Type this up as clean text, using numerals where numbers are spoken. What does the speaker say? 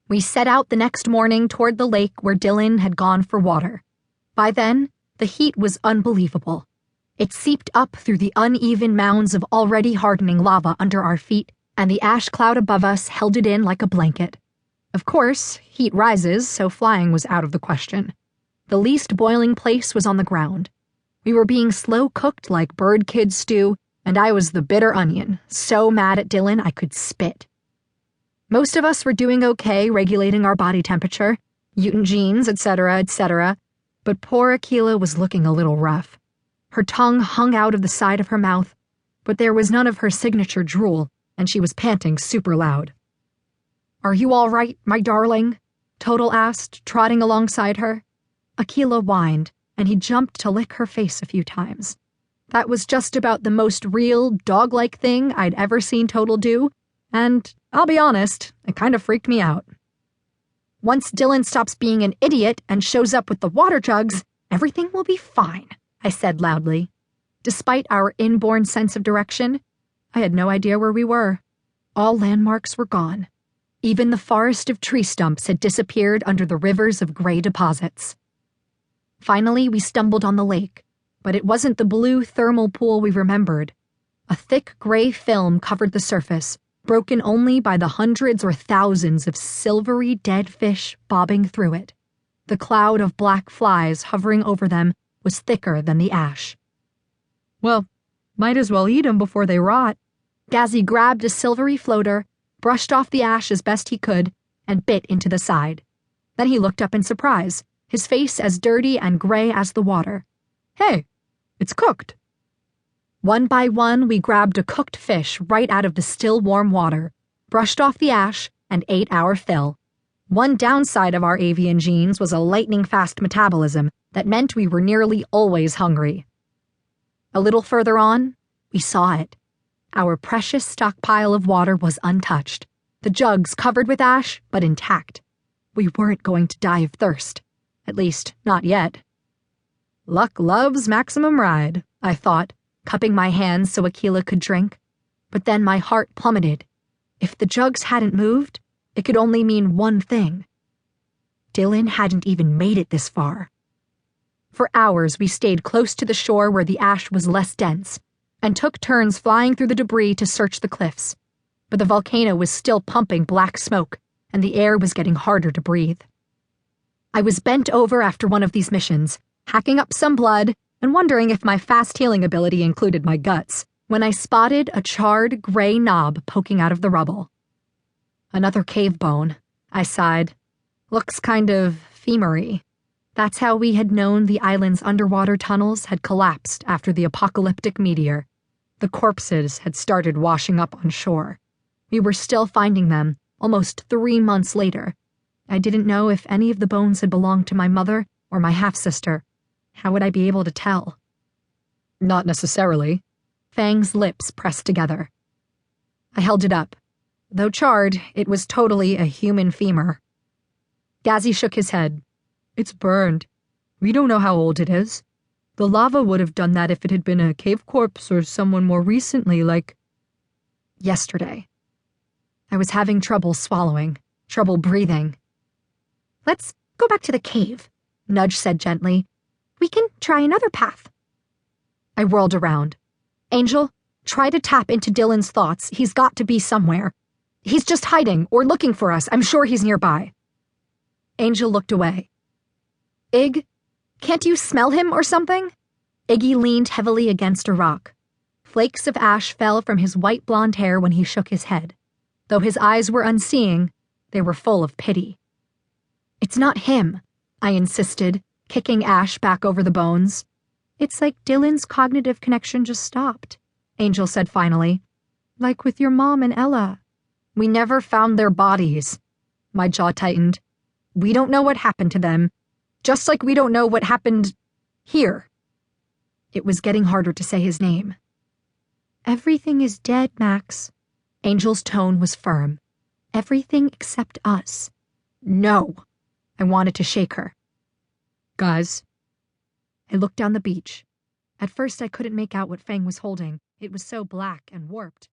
We set out the next morning toward the lake where Dylan had gone for water. By then, the heat was unbelievable. It seeped up through the uneven mounds of already hardening lava under our feet, and the ash cloud above us held it in like a blanket. Of course, heat rises, so flying was out of the question. The least boiling place was on the ground. We were being slow-cooked like bird-kid stew, and I was the bitter onion, so mad at Dylan I could spit. Most of us were doing okay regulating our body temperature, mutant genes, etc., but poor Akila was looking a little rough. Her tongue hung out of the side of her mouth, but there was none of her signature drool, and she was panting super loud. "Are you all right, my darling?" Total asked, trotting alongside her. Akila whined, and he jumped to lick her face a few times. That was just about the most real, dog-like thing I'd ever seen Total do, and, I'll be honest, it kind of freaked me out. "Once Dylan stops being an idiot and shows up with the water jugs, everything will be fine," I said loudly. Despite our inborn sense of direction, I had no idea where we were. All landmarks were gone. Even the forest of tree stumps had disappeared under the rivers of gray deposits. Finally, we stumbled on the lake, but it wasn't the blue thermal pool we remembered. A thick gray film covered the surface, broken only by the hundreds or thousands of silvery dead fish bobbing through it. The cloud of black flies hovering over them was thicker than the ash. "Well, might as well eat 'em before they rot." Kasey grabbed a silvery floater, brushed off the ash as best he could, and bit into the side. Then he looked up in surprise, his face as dirty and gray as the water. "Hey, it's cooked." One by one, we grabbed a cooked fish right out of the still warm water, brushed off the ash, and ate our fill. One downside of our avian genes was a lightning-fast metabolism that meant we were nearly always hungry. A little further on, we saw it. Our precious stockpile of water was untouched, the jugs covered with ash, but intact. We weren't going to die of thirst. At least, not yet. Luck loves maximum ride, I thought, cupping my hands so Akila could drink. But then my heart plummeted. If the jugs hadn't moved, it could only mean one thing. Dylan hadn't even made it this far. For hours, we stayed close to the shore where the ash was less dense, and took turns flying through the debris to search the cliffs. But the volcano was still pumping black smoke, and the air was getting harder to breathe. I was bent over after one of these missions, hacking up some blood and wondering if my fast healing ability included my guts, when I spotted a charred gray knob poking out of the rubble. "Another cave bone," I sighed. "Looks kind of femur-y." That's how we had known the island's underwater tunnels had collapsed after the apocalyptic meteor. The corpses had started washing up on shore. We were still finding them, almost 3 months later. I didn't know if any of the bones had belonged to my mother or my half-sister. How would I be able to tell? "Not necessarily." Fang's lips pressed together. I held it up. Though charred, it was totally a human femur. Kasey shook his head. "It's burned. We don't know how old it is. The lava would have done that if it had been a cave corpse or someone more recently, like yesterday." I was having trouble swallowing, trouble breathing. "Let's go back to the cave," Nudge said gently. "We can try another path." I whirled around. "Angel, try to tap into Dylan's thoughts. He's got to be somewhere. He's just hiding or looking for us. I'm sure he's nearby." Angel looked away. "Ig, can't you smell him or something?" Iggy leaned heavily against a rock. Flakes of ash fell from his white blonde hair when he shook his head. Though his eyes were unseeing, they were full of pity. "It's not him," I insisted, kicking ash back over the bones. "It's like Dylan's cognitive connection just stopped," Angel said finally. "Like with your mom and Ella." "We never found their bodies." My jaw tightened. "We don't know what happened to them. Just like we don't know what happened here." It was getting harder to say his name. "Everything is dead, Max." Angel's tone was firm. "Everything except us." "No." I wanted to shake her. "Guys." I looked down the beach. At first I couldn't make out what Fang was holding. It was so black and warped.